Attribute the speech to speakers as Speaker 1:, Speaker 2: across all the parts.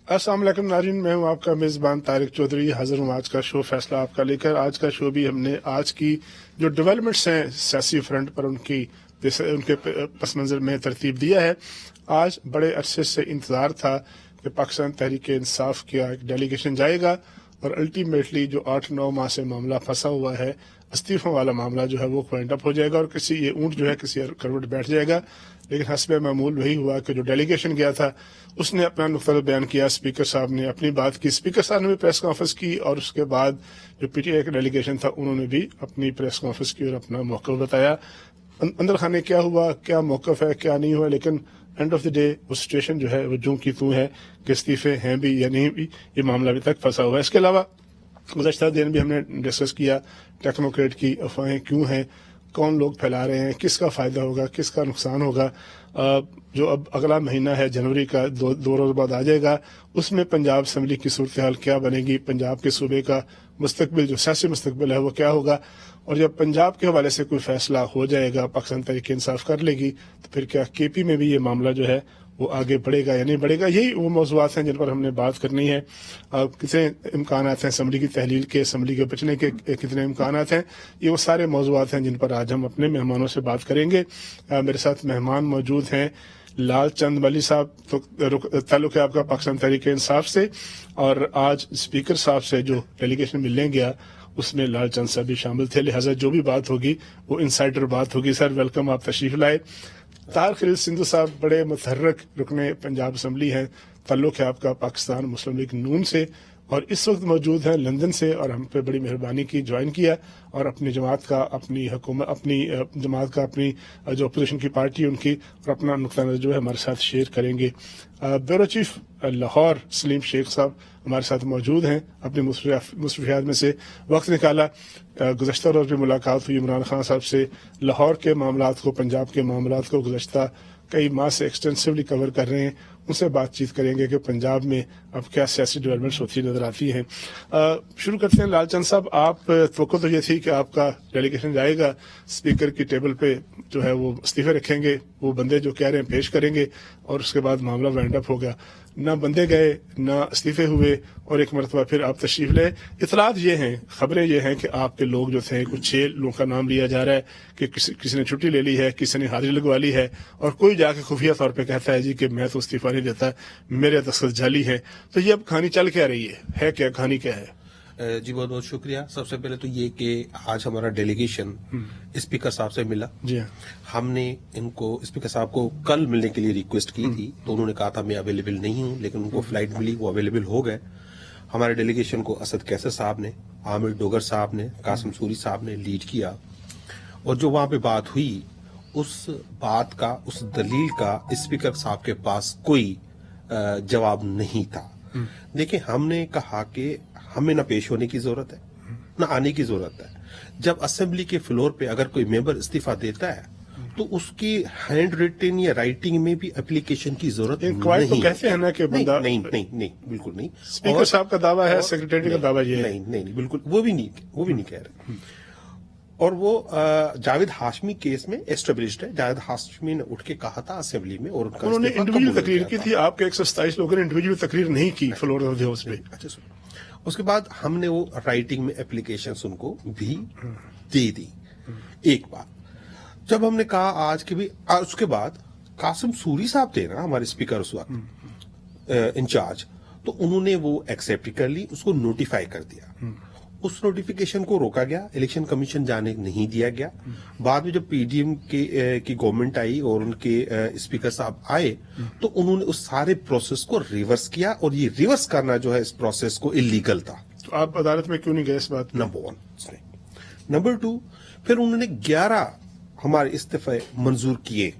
Speaker 1: अस्सलाम वालेकुम नाज़रीन, मैं हूं आपका मेज़बान तारिक चौधरी। हाजिर हूं आज का शो फैसला आपका लेकर। आज का शो भी हमने आज की जो डेवलपमेंट्स हैं सियासी फ्रंट पर उनके पस मंज़र में तरतीब दिया है। आज बड़े अरसे से इंतज़ार था कि पाकिस्तान तहरीक इंसाफ का एक डेलीगेशन जाएगा और अल्टीमेटली जो 8-9 माह से मामला फंसा हुआ है, इस्तीफों वाला मामला जो है वो पॉइंट अप हो जाएगा और ये ऊँट जो है किसी करवट बैठ जाएगा। लेकिन हस्बे मामूल वही हुआ कि जो डेलीगेशन गया था उसने अपना नुक्ता बयान किया, स्पीकर साहब ने अपनी बात की, स्पीकर साहब ने भी प्रेस कॉन्फ्रेंस की और उसके बाद जो पीटीआई का डेलीगेशन था उन्होंने भी अपनी प्रेस कॉन्फ्रेंस की और अपना मौक़िफ़ बताया। अंदर खाने क्या हुआ, क्या मौक़िफ़ है, क्या नहीं हुआ, लेकिन एंड ऑफ द डे वो सिचुएशन जो है वो जूं की तूं है कि इस्तीफे हैं भी या नहीं भी, ये मामला अभी तक फंसा हुआ है। इसके अलावा गुज़श्ता दिन भी हमने डिस्कस किया टेक्नोक्रेट की अफवाहें क्यों हैं, कौन लोग फैला रहे हैं, किसका फ़ायदा होगा, किसका नुकसान होगा। जो अब अगला महीना है जनवरी का, दो रोज़ बाद आ जाएगा, उसमें पंजाब असम्बली की सूरत हाल क्या बनेगी, पंजाब के सूबे का मुस्तकबिल जो सियासी मुस्तकबिल है वो क्या होगा। और जब पंजाब के हवाले से कोई फैसला हो जाएगा, पाकिस्तान तहरीक इंसाफ कर लेगी, तो फिर क्या केपी में भी ये मामला जो है वो आगे बढ़ेगा या नहीं बढ़ेगा। यही वो मौज़ूआत हैं जिन पर हमने बात करनी है। कितने इम्कान हैं असम्बली की तहलील के, असम्बली के बचने के कितने इम्कान हैं, ये वो सारे मौज़ूआत हैं जिन पर आज हम अपने मेहमानों से बात करेंगे। मेरे साथ मेहमान मौजूद हैं लाल चंद मली साहब, तो ताल्लुक़ है आपका पाकिस्तान तहरीक इंसाफ से, और आज स्पीकर साहब से जो डेलीगेशन मिलने गया उसमें लाल चंद साहब भी शामिल थे, लिहाजा जो भी बात होगी वो इंसाइडर बात होगी। सर वेलकम, आप तशरीफ लाए। तार खलील सिंधु साहब बड़े मुतहर्रिक रुकने पंजाब असम्बली हैं, ताल्लुक़ है आपका पाकिस्तान मुस्लिम लीग नून से, और इस वक्त मौजूद हैं लंदन से, और हम पे बड़ी मेहरबानी की ज्वाइन किया और अपनी जमात का, अपनी हुकूमत, अपनी जमात का, अपनी जो अपोजिशन की पार्टी उनकी, और अपना नुक्ता नज़र जो है हमारे साथ शेयर करेंगे। ब्यूरो चीफ लाहौर सलीम शेख साहब हमारे साथ मौजूद हैं, अपनी मुसरफियात में से वक्त निकाला। गुज़श्ता रोज़ भी मुलाकात हुई इमरान खान साहब से, लाहौर के मामलात को, पंजाब के मामलात को गुज़श्ता कई माह से एक्सटेंसिवली कवर कर रहे हैं। उनसे बातचीत करेंगे कि पंजाब में अब क्या सियासी डेवलपमेंट्स होती नजर आती हैं। शुरू करते हैं लालचंद साहब, आप तो ये थी कि आपका डेलीगेशन जाएगा, स्पीकर की टेबल पे जो है वो इस्तीफे रखेंगे, वो बंदे जो कह रहे हैं पेश करेंगे और उसके बाद मामला वाइंड अप होगा। ना बंदे गए, ना इस्तीफे हुए, और एक मरतबा फिर आप तशरीफ ले। इतलात ये हैं, खबरें ये हैं कि आपके लोग जो थे, कुछ 6 लोगों का नाम लिया जा रहा है कि किसी ने छुट्टी ले ली है, किसी ने हाजिरी लगवा ली है, और कोई जाके खुफिया तौर पे कहता है जी कि मैं तो इस्तीफा नहीं देता, मेरे दस्तखत जाली है। तो ये अब कहानी चल क्या रही है क्या, कहानी क्या है?
Speaker 2: जी बहुत बहुत शुक्रिया। सबसे पहले तो ये कि आज हमारा डेलीगेशन स्पीकर साहब से मिला।
Speaker 1: जी हाँ।
Speaker 2: हमने इनको, स्पीकर साहब को कल मिलने के लिए रिक्वेस्ट की थी, तो उन्होंने कहा था मैं अवेलेबल नहीं हूं, लेकिन उनको फ्लाइट मिली, वो अवेलेबल हो गए। हमारे डेलीगेशन को असद कैसर साहब ने, आमिर डोगर साहब ने, कासिम सूरी साहब ने लीड किया, और जो वहां पे बात हुई उस बात का, उस दलील का स्पीकर साहब के पास कोई जवाब नहीं था। देखिए, हमने कहा कि हमें ना पेश होने की जरूरत है, ना आने की जरूरत है। जब असेंबली के फ्लोर पे अगर कोई मेंबर इस्तीफा देता है तो उसकी हैंड रिटन या राइटिंग में भी एप्लीकेशन की जरूरत नहीं।
Speaker 1: तो कहते हैं ना कि बंदा
Speaker 2: नहीं, बिल्कुल नहीं।
Speaker 1: स्पीकर साहब का दावा है, सेक्रेटरी का दावा ये है।
Speaker 2: नहीं, बिल्कुल वो भी नहीं कह रहे। और वो जावेद हाशमी केस में एस्टेब्लिश्ड है। जावेद हाशमी ने उठ के कहा था असेंबली में, और
Speaker 1: उन्होंने इंडिविजुअल तकरीर की थी। आपके 127 लोगों ने इंडिविजुअल तकरीर नहीं की फ्लोर ऑफ द हाउस पे।
Speaker 2: अच्छा सुनो, उसके बाद हमने वो राइटिंग में एप्लीकेशन उनको भी दे दी। एक बात जब हमने कहा आज के भी, उसके बाद कासिम सूरी साहब थे ना हमारे स्पीकर उस वक्त इंचार्ज, तो उन्होंने वो एक्सेप्ट कर ली, उसको नोटिफाई कर दिया। उस नोटिफिकेशन को रोका गया, इलेक्शन कमीशन जाने नहीं दिया गया। बाद में जब पीडीएम की गवर्नमेंट आई और उनके स्पीकर साहब आए, तो उन्होंने उस सारे प्रोसेस को रिवर्स किया, और ये रिवर्स करना जो है इस प्रोसेस को इलीगल था।
Speaker 1: तो आप अदालत में क्यों नहीं गए इस बात?
Speaker 2: नंबर 1। नंबर 2, फिर उन्होंने 11 हमारे इस्तीफे मंजूर किए।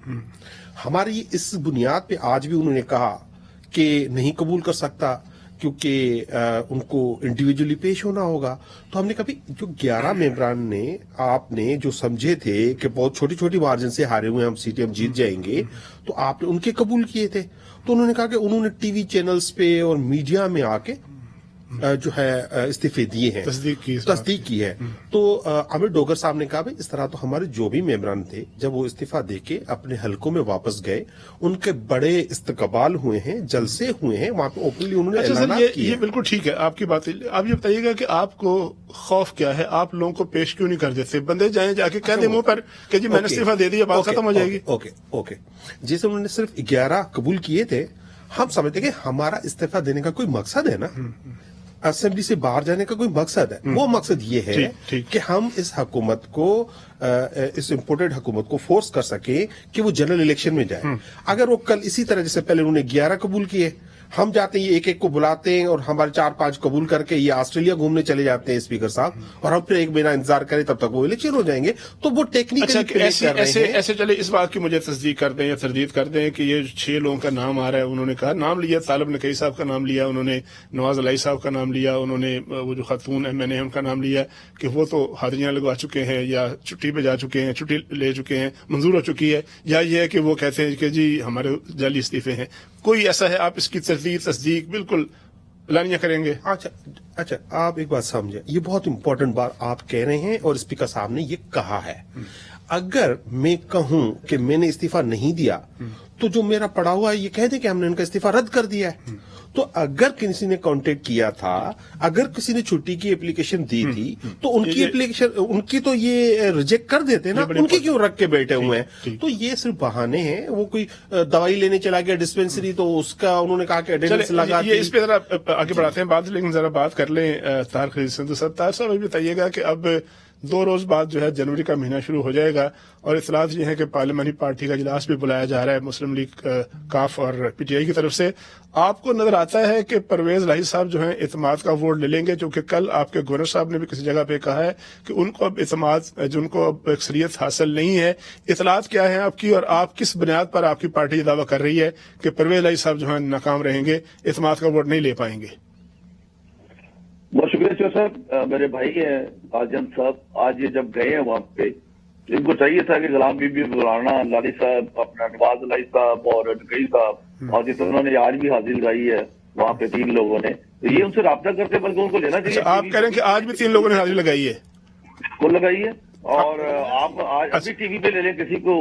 Speaker 2: हमारी इस बुनियाद पे आज भी उन्होंने कहा कि नहीं कबूल कर सकता, क्योंकि उनको इंडिविजुअली पेश होना होगा। तो हमने कभी, जो 11 मेंबरान ने, आपने जो समझे थे कि बहुत छोटी छोटी मार्जिन से हारे हुए हम सीटें हम जीत जाएंगे, तो आपने उनके कबूल किए थे। तो उन्होंने कहा कि उन्होंने टीवी चैनल्स पे और मीडिया में आके جو ہے استعفے دیے ہیں، تصدیق کی ہے. تو عامر ڈوگر صاحب نے کہا اس طرح تو ہمارے جو بھی ممبران تھے جب وہ استعفیٰ دے کے اپنے حلقوں میں واپس گئے ان کے بڑے استقبال ہوئے ہیں، جلسے ہوئے ہیں وہاں پہ، اوپنلی انہوں نے اعلانات کیے.
Speaker 1: یہ بالکل ٹھیک ہے آپ کی بات. آپ یہ بتائیے گا کہ آپ کو خوف کیا ہے؟ آپ لوگوں کو پیش کیوں نہیں کر دیتے؟ بندے جائیں جا کے کہہ دیں منہ پر کہ جی میں نے استعفیٰ دے دیا، بات ختم ہو جائے گی.
Speaker 2: اوکے جیسے انہوں نے صرف 11 قبول کیے تھے، ہم سمجھتے کہ ہمارا استعفیٰ دینے کا کوئی مقصد ہے نا، اسمبلی سے باہر جانے کا کوئی مقصد ہے. وہ مقصد یہ ہے کہ ہم اس حکومت کو، اس امپورٹڈ حکومت کو فورس کر سکیں کہ وہ جنرل الیکشن میں جائے. اگر وہ کل اسی طرح جیسے پہلے انہوں نے 11 قبول کیے، ہم جاتے ہیں ایک ایک کو بلاتے ہیں اور ہمارے 4-5 قبول کر کے یہ آسٹریلیا گھومنے چلے جاتے ہیں اسپیکر صاحب، اور ہم پھر ایک مہینہ انتظار کریں تب تک وہ الیکشن ہو جائیں گے. تو وہ ٹیکنیکلی
Speaker 1: ایسے چلے اس بات کی مجھے تصدیق کر دیں یا تردید کر دیں کہ یہ 6 لوگوں کا نام آ رہا ہے. انہوں نے کہا نام لیا، طالب نقی صاحب کا نام لیا، انہوں نے نواز علیہ صاحب کا نام لیا، انہوں نے وہ جو خاتون MNA ان کا نام لیا کہ وہ تو حاضریاں لگوا چکے ہیں یا چھٹی پہ جا چکے ہیں، چھٹی لے چکے ہیں، منظور ہو چکی ہے، یا یہ ہے کہ وہ کہتے ہیں کہ جی ہمارے جعلی استعفے ہیں. کوئی ایسا ہے آپ اس کی تردید تصدیق بالکل اعلانیہ کریں گے؟
Speaker 2: اچھا آپ ایک بات سمجھیں، یہ بہت امپورٹنٹ بات آپ کہہ رہے ہیں اور اسپیکر صاحب نے یہ کہا ہے. اگر میں کہوں کہ میں نے استعفیٰ نہیں دیا تو جو میرا پڑا ہوا ہے یہ کہہ دے کہ ہم نے ان کا استعفیٰ رد کر دیا ہے. تو اگر کسی نے کانٹیکٹ کیا تھا، اگر کسی نے چھٹی کی اپلیکیشن دی تھی تو ان کی اپلیکیشن، ان کی تو یہ ریجیکٹ کر دیتے نا، ان کی کیوں رکھ کے بیٹھے ہوئے ہیں؟ تو یہ صرف بہانے ہیں. وہ کوئی دوائی لینے چلا گیا ڈسپینسری تو اس کا انہوں نے کہا کہ اٹینڈنس لگا دی.
Speaker 1: اس پہ ذرا آگے بڑھاتے ہیں بات، لیکن ذرا بات کر لیں طاہر خلیل سندھو صاحب. طاہر صاحب یہ بتائیے گا کہ اب 2 روز بعد جو ہے جنوری کا مہینہ شروع ہو جائے گا اور اطلاعات یہ ہیں کہ پارلیمانی پارٹی کا اجلاس بھی بلایا جا رہا ہے مسلم لیگ، کاف اور PTI کی طرف سے. آپ کو نظر آتا ہے کہ پرویز الہی صاحب جو ہیں اعتماد کا ووٹ لے لیں گے؟ کیونکہ کل آپ کے گورنر صاحب نے بھی کسی جگہ پہ کہا ہے کہ ان کو اب اعتماد، جن کو اب اکثریت حاصل نہیں ہے. اطلاعات کیا ہیں آپ کی، اور آپ کس بنیاد پر آپ کی پارٹی یہ دعویٰ کر رہی ہے کہ پرویز الہی صاحب جو ہیں ناکام رہیں گے، اعتماد کا ووٹ نہیں لے پائیں گے؟
Speaker 3: بہت شکریہ چور صاحب. میرے بھائی ہیں آجم صاحب، آج یہ جب گئے ہیں وہاں پہ ان کو چاہیے تھا کہ Ghulam be be Maulana lolly صاحب، اپنا نواز علیہ صاحب اور نقی صاحب، اور جس انہوں نے آج بھی حاضری لگائی ہے وہاں پہ 3 لوگوں نے، تو یہ ان سے رابطہ کرتے بلکہ ان کو لینا چاہیے.
Speaker 1: آپ کہہ رہے ہیں کہ آج بھی 3 لوگوں نے حاضری لگائی ہے؟
Speaker 3: کو لگائی ہے. اور آپ آج ابھی ٹی وی پہ لے لیں کسی کو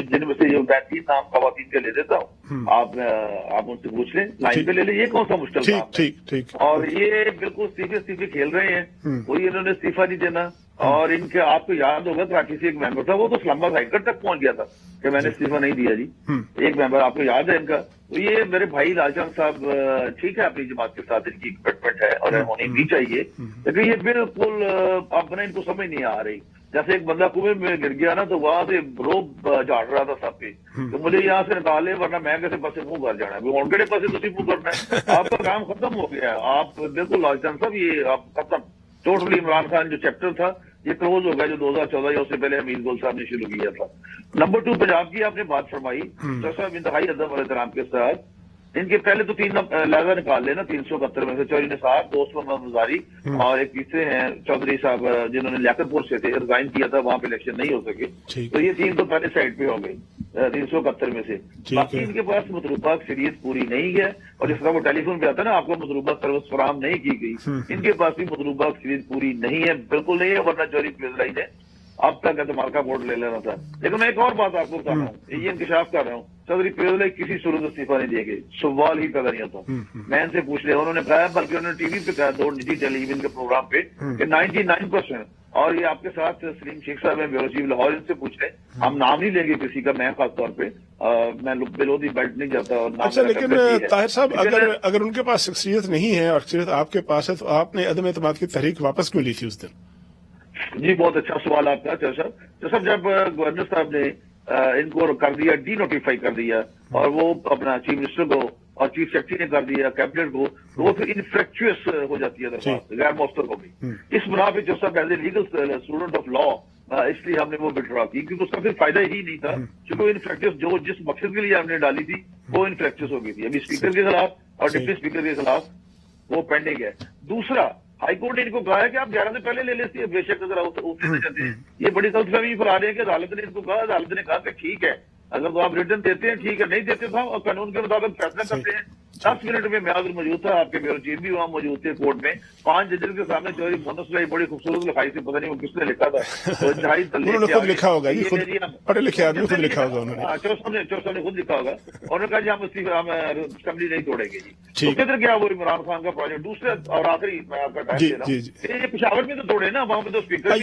Speaker 3: جن میں سے جو 33 نام خواتین کے لے دیتا ہوں، آپ ان سے پوچھ لیں، لائن پہ لے لیں. یہ کون سا مشکل کام ہے؟
Speaker 1: ٹھیک. اور
Speaker 3: یہ بالکل استعفے کھیل رہے ہیں، کوئی انہوں نے استعفیٰ نہیں دینا. اور ان کے آپ کو یاد ہوگا کراچی سے ایک ممبر تھا، وہ تو اسلام آباد ہائی کورٹ تک پہنچ گیا تھا کہ میں نے استعفیٰ نہیں دیا جی. ایک ممبر آپ کو یاد ہے ان کا. تو یہ میرے بھائی لال چند صاحب، ٹھیک ہے اپنی جماعت کے ساتھ ان کی کمٹمنٹ ہے اور ہونی بھی چاہیے، لیکن یہ بالکل اپنا ان کو سمجھ نہیں آ رہی. جیسے ایک بندہ کنویں میں گر گیا نا تو وہاں سے روب جھاڑ رہا تھا سب پہ، تو مجھے یہاں سے نکالے ورنہ میں کیسے پسے منہ بھر جانا ہے، کہڑے پسے تھی منہ کرنا ہے. آپ کا کام ختم ہو گیا ہے. آپ بالکل لال چند صاحب یہ آپ ختم ٹوٹلی. عمران خان جو چیپٹر تھا یہ کلوز ہو گیا جو 2014 یا اس سے پہلے حمید گل صاحب نے شروع کیا تھا. نمبر 2 پنجاب کی آپ نے بات فرمائی صاحب، انتہائی ادب اور احترام کے ساتھ. ان کے پہلے تو 3 لہذا نکال لینا 371 میں سے. چوہری نثار، دوست محمد مزاری اور ایک تیسرے ہیں چودھری صاحب جنہوں نے لیاقت پور سے تھے، ریزائن کیا تھا، وہاں پہ الیکشن نہیں ہو سکے. تو یہ 3 تو پہلے سائڈ پہ ہو گئی 371 میں سے. باقی ان کے پاس مطلوبہ اکثریت پوری نہیں ہے، اور جس طرح وہ ٹیلی فون پہ آتا ہے نا آپ کو مطلوبہ سروس فراہم نہیں کی گئی، ان کے پاس بھی مطلوبہ اکثریت پوری نہیں ہے، بالکل نہیں ہے، ورنہ جوہری پریزلائی نے اب تک اعتماد کا ووٹ لے لینا تھا. لیکن میں ایک اور بات آپ کو بتا رہا ہوں، یہ انکشاف کر رہا ہوں، چودھری پریزلائی کسی صورت استعفیٰ نہیں دے گئے، سوال ہی پیدا نہیں ہوتا. میں ان سے پوچھ لیا، انہوں نے کہا، بلکہ انہوں نے ٹی وی پہ کہا 2 نجی ٹیلی ویژن کے پروگرام پہ کہ 99%. اور یہ آپ کے ساتھ سلیم شیخ صاحب ہیں بیورو چیف لاہور، ان سے پوچھ لیں، ہم نام نہیں لیں گے کسی کا، میں خاص طور پہ میں بلودی بیلٹ نہیں جاتا.
Speaker 1: اچھا، لیکن طاہر صاحب اگر ان کے پاس شخصیت نہیں ہے اور اکثریت آپ کے پاس ہے تو آپ نے عدم اعتماد کی تحریک واپس کیوں لی تھی اس دن؟
Speaker 3: جی بہت اچھا سوال آپ کا چر صاحب. جب گورنر صاحب نے ان کو کر دیا ڈی نوٹیفائی کر دیا اور وہ اپنا چیف منسٹر کو اور چیف سیکرٹری نے کر دیا کیبنٹ کو، تو وہ پھر انفریکچوئس ہو جاتی ہے درخواست غیر مؤثر ہو گئی. اس بنا پہ جو صاحب as a legal student of law اس لیے ہم نے وہ وڈرا کی، کیونکہ اس کا پھر فائدہ ہی نہیں تھا، کیونکہ وہ انفریکچوئس جو جس مقصد کے لیے ہم نے ڈالی تھی وہ انفریکچوئس ہو گئی تھی. ابھی اسپیکر کے خلاف اور ڈپٹی اسپیکر کے خلاف وہ پینڈنگ ہے. دوسرا، ہائی کورٹ نے ان کو کہا ہے کہ آپ 11 سے پہلے لے لیتے ہیں، بے شک اگر لینا چاہتے ہیں. یہ بڑی غلط فہمی پھیلا رہے ہیں کہ عدالت نے ان کو کہا، عدالت نے کہا کہ ٹھیک ہے اگر تو آپ ریٹرن دیتے ہیں ٹھیک ہے، نہیں دیتے تھا اور قانون کے مطابق فیصلہ کرتے ہیں. 10 मिनट में मैं उधर मौजूद था, आपके ब्यूरो चीफ भी वहाँ मौजूद थे कोर्ट में, 5 जजेस के सामने चौधरी मोहम्मद सुलाई बड़ी खूबसूरत लिखाई थी, पता नहीं वो किसने लिखा था, तो इंतहाई
Speaker 1: उन्होंने खुद लिखा होगा जी, खुद पढ़े लिखे आदमी खुद लिखा होगा उन्होंने,
Speaker 3: चौधरी ने खुद लिखा होगा। उन्होंने कहा जी हम असेंबली नहीं तोड़ेंगे जी। तो किधर गया वो इमरान खान का प्रोजेक्ट? दूसरे और आखिरी मैं आपका टाइम दे रहा हूँ, ये पेशावर में तो तोड़े ना, वहाँ पे तो स्पीकर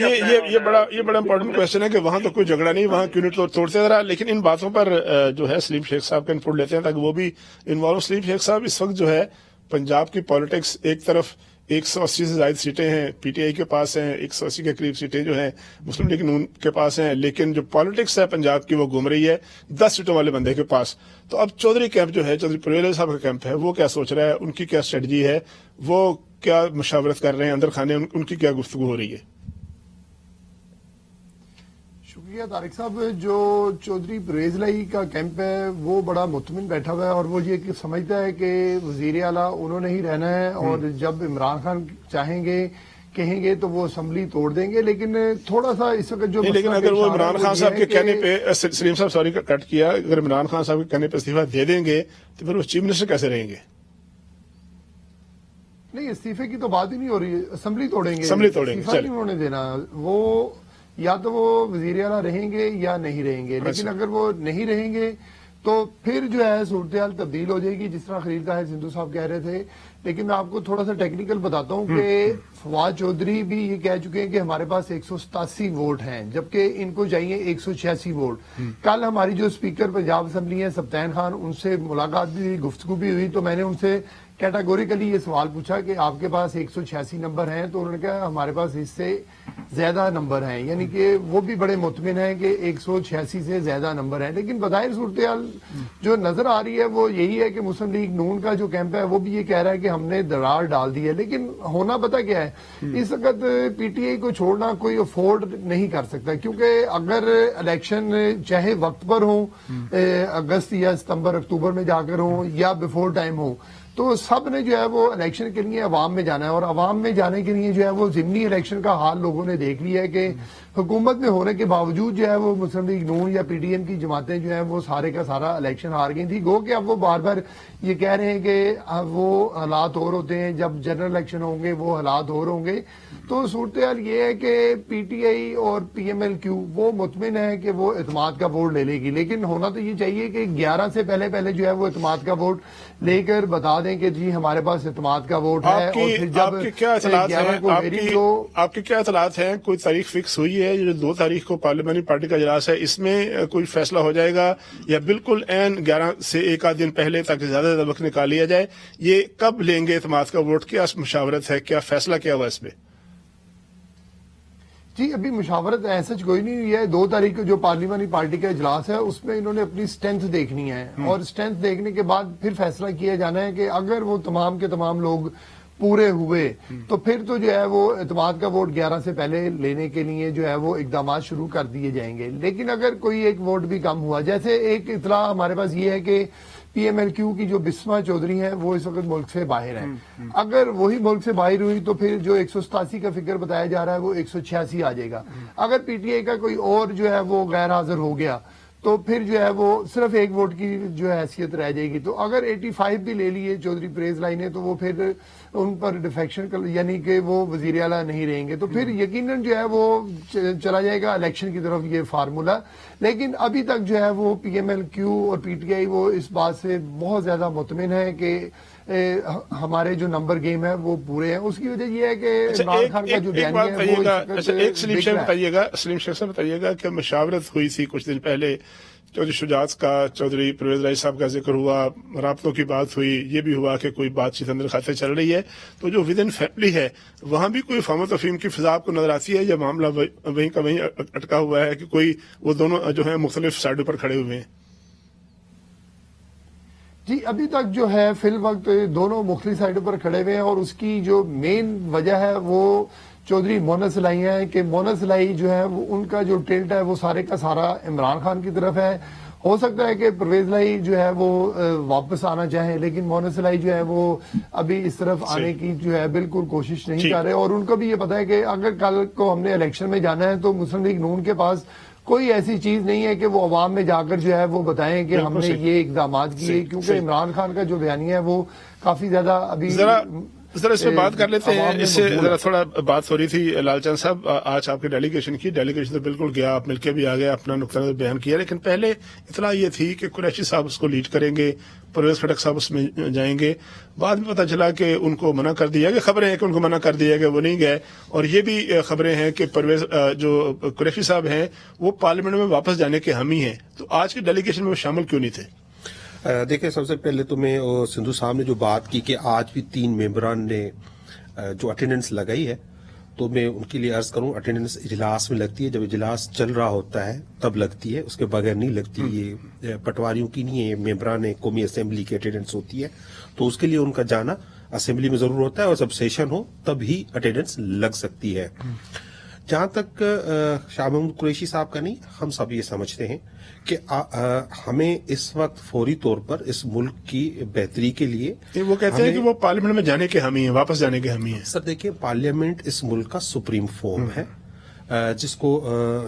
Speaker 1: ये बड़ा इंपॉर्टेंट क्वेश्चन है कि वहां तो कोई झगड़ा नहीं, वहां क्यों नहीं तोड़ते जरा। लेकिन इन बातों पर जो है सलीम शेख साहब का इनपुट लेते हैं ताकि वो भी इन्वॉल्व। सलीम शेख साहब, इस वक्त जो है पंजाब की पॉलिटिक्स, एक तरफ 180 से ज्यादा सीटें हैं पीटीआई के पास हैं, 180 के करीब सीटें जो हैं मुस्लिम लीग नून के पास हैं, लेकिन जो पॉलिटिक्स है पंजाब की वो घूम रही है 10 सीटों वाले बंदे के पास। तो अब चौधरी कैंप जो है, चौधरी परवेज साहब का कैंप है, वो क्या सोच रहा है, उनकी क्या स्ट्रेटजी है, वो क्या मशावरत कर रहे हैं अंदर खाने, उनकी क्या गुफ्तगू हो रही है?
Speaker 4: शुक्रिया तारिक साहब। जो चौधरी परवेज लाई का कैंप है वो बड़ा मुतमिन बैठा हुआ है और वो ये समझता है कि वजीर आला उन्होंने ही रहना है और जब इमरान खान चाहेंगे कहेंगे तो वो असेंबली तोड़ देंगे। लेकिन थोड़ा सा इस वक्त जो
Speaker 1: लेकिन अगर वो इमरान खान साहब के कहने पे, सलीम साहब सॉरी कट किया, अगर इमरान खान साहब के कहने पे इस्तीफा दे देंगे तो फिर वो चीफ मिनिस्टर कैसे रहेंगे?
Speaker 4: नहीं, इस्तीफे की तो बात ही नहीं हो रही है, असेंबली तोड़ेंगे,
Speaker 1: इस्तीफा
Speaker 4: नहीं उन्होंने देना। वो या तो वो वजीर आला रहेंगे या नहीं रहेंगे, लेकिन अगर वो नहीं रहेंगे तो फिर जो है सूरत तब्दील हो जाएगी, जिस तरह खलील ताहिर सिंधु साहब कह रहे थे। लेकिन मैं आपको थोड़ा सा टेक्निकल बताता हूं कि फवाद चौधरी भी ये कह चुके हैं कि हमारे पास 187 वोट हैं, जबकि इनको चाहिए 186 वोट। कल हमारी जो स्पीकर पंजाब असेंबली है सब्तैन खान, उनसे मुलाकात भी हुई, गुफ्तगू भी हुई, तो मैंने उनसे कैटेगोरिकली ये सवाल पूछा कि आपके पास 186 नंबर हैं, तो उन्होंने कहा हमारे पास इससे ज्यादा नंबर हैं, यानी कि वो भी बड़े मुतमिन हैं कि 186 से ज्यादा नंबर हैं। लेकिन बज़ाहिर सूरत जो नजर आ रही है वो यही है कि मुस्लिम लीग नून का जो कैंप है वो भी ये कह रहा है कि हमने दरार डाल दी है। लेकिन होना पता क्या है, इस वक्त पीटीआई को छोड़ना कोई अफोर्ड नहीं कर सकता, क्योंकि अगर इलेक्शन चाहे वक्त पर हो, अगस्त या सितंबर अक्टूबर में जाकर हो या बिफोर टाइम हो, तो सब ने जो है वो इलेक्शन के लिए अवाम में जाना है। और अवाम में जाने के लिए जो है वो ज़िमनी इलेक्शन का हाल लोगों ने देख लिया है कि हुकूमत में होने के बावजूद जो है वो मुस्लिम लीग नून या पीडीएम की जमातें जो है वो सारे का सारा इलेक्शन हार गई थी। गो कि अब वो बार बार ये कह रहे हैं कि वो हालात और होते हैं, जब जनरल इलेक्शन होंगे वो हालात और होंगे। तो सूरत हाल ये है कि पीटीआई और पीएमएलक्यू वो मुतमिन है कि वो एतमाद का वोट ले लेगी। लेकिन होना तो ये चाहिए कि 11 से पहले जो है वो एतमाद का वोट लेकर बता दें कि जी हमारे पास एतमाद का वोट है। और फिर जब
Speaker 1: आपके क्या इतलात हैं, कोई तारीख फिक्स हुई है? जो 2 तारीख को पार्लियामेंट्री पार्टी का इजलास है, इसमें कोई फैसला हो जाएगा या बिल्कुल एन 11 से एक आध दिन पहले ताकि ज्यादा वक्त निकाल लिया जाए? ये कब लेंगे एतमाद का वोट? क्या मुशावरत है, क्या फैसला क्या हुआ इसमें?
Speaker 4: जी अभी मुशावरत ऐसा कोई नहीं हुई है। 2 तारीख को जो पार्लियामेंट्री पार्टी का इजलास है उसमें इन्होंने अपनी स्ट्रेंथ देखनी है और स्ट्रेंथ देखने के बाद फिर फैसला किया जाना है कि अगर वो तमाम के तमाम लोग पूरे हुए तो फिर तो जो है वो एतमाद का वोट 11 से पहले लेने के लिए जो है वो इकदाम शुरू कर दिए जाएंगे। लेकिन अगर कोई एक वोट भी कम हुआ, जैसे एक इतला हमारे पास ये है कि पीएमएलक्यू की जो बिस्मा चौधरी हैं वो इस वक्त मुल्क से बाहर हैं। अगर वही मुल्क से बाहर हुई तो फिर जो 187 का फिगर बताया जा रहा है वो 186 आ जाएगा। अगर पीटीआई का कोई और जो है वो गैर हाजिर हो गया तो फिर जो है वो सिर्फ एक वोट की जो हैसियत रह जाएगी। तो अगर 85 भी ले लिए चौधरी परवेज लाई ने तो वो फिर उन पर डिफेक्शन यानी कि वो वजीर आला नहीं रहेंगे, तो फिर यकीनन जो है वो चला जाएगा इलेक्शन की तरफ ये फार्मूला। लेकिन अभी तक जो है वो पीएमएलक्यू और पीटीआई वो इस बात से बहुत ज्यादा मुतमिन है कि हमारे जो नंबर गेम है वो पूरे हैं। उसकी वजह ये है कि इमरान खान का जो बयान है वो
Speaker 1: सलीम शेख साहब बताइएगा कि मुशावरत हुई थी कुछ दिन पहले, चौधरी शुजात का, चौधरी परवेज लाई साहब का जिक्र हुआ, राब्तों की बात हुई, ये भी हुआ कि कोई बातचीत अंदर खाते चल रही है। तो जो विद इन फैमिली है वहां भी कोई फाहम तफहीम की फिजा आपको नजर आती है या मामला वहीं का वहीं अटका हुआ है कि कोई वो दोनों जो है मुख्तलिफ साइडों पर खड़े हुए हैं?
Speaker 4: जी अभी तक जो है फिल वक्त दोनों मुख्तलिफ साइडों पर खड़े हुए हैं और उसकी जो मेन वजह है वो चौधरी मोहम्मद सलाई है कि मोहम्मद सलाई जो है वो उनका जो टिल्ट है वो सारे का सारा इमरान खान की तरफ है। हो सकता है कि परवेज लाई जो है वो वापस आना चाहे, लेकिन मोहम्मद सलाई जो है वो अभी इस तरफ आने की जो है बिल्कुल कोशिश नहीं कर रहे। और उनको भी ये पता है कि अगर कल को हमने इलेक्शन में जाना है तो मुस्लिम लीग नून के पास کوئی ایسی چیز نہیں ہے کہ وہ عوام میں جا کر جو ہے وہ بتائیں کہ ہم نے یہ اقدامات کیے، کیونکہ عمران خان کا جو بیانیہ ہے وہ کافی زیادہ ابھی
Speaker 1: ذرا اس پہ بات کر لیتے ہیں. اس سے ذرا تھوڑا بات ہو رہی تھی لال چند صاحب، آج آپ کے ڈیلیگیشن تو بالکل گیا، آپ مل کے بھی آ گئے، اپنا نقطہ نظر بیان کیا، لیکن پہلے اطلاع یہ تھی کہ قریشی صاحب اس کو لیڈ کریں گے، پرویز خٹک صاحب اس میں جائیں گے. بعد میں پتہ چلا کہ ان کو منع کر دیا گیا، خبریں ہیں کہ ان کو منع کر دیا گیا، وہ نہیں گئے. اور یہ بھی خبریں ہیں کہ پرویز جو قریشی صاحب ہیں وہ پارلیمنٹ میں واپس جانے کے حامی ہیں. تو آج کے ڈیلیگیشن میں وہ شامل کیوں نہیں تھے؟
Speaker 2: دیکھیں، سب سے پہلے تو میں سندھو صاحب نے جو بات کی کہ آج بھی 3 ممبران نے جو اٹینڈنس لگائی ہے، تو میں ان کے لیے عرض کروں، اٹینڈنس اجلاس میں لگتی ہے، جب اجلاس چل رہا ہوتا ہے تب لگتی ہے، اس کے بغیر نہیں لگتی. یہ پٹواریوں کی نہیں ہے، ممبران قومی اسمبلی کی اٹینڈنس ہوتی ہے، تو اس کے لیے ان کا جانا اسمبلی میں ضرور ہوتا ہے، اور جب سیشن ہو تب ہی اٹینڈنس لگ سکتی ہے. جہاں تک شاہ محمود قریشی صاحب کا نہیں، ہم سب یہ سمجھتے ہیں کہ ہمیں اس وقت فوری طور پر اس ملک کی بہتری کے لیے،
Speaker 1: وہ کہتے ہیں کہ وہ پارلیمنٹ میں جانے کے حامی ہیں، واپس جانے کے حامی ہیں.
Speaker 2: سر دیکھیں، پارلیمنٹ اس ملک کا سپریم فورم ہے، جس کو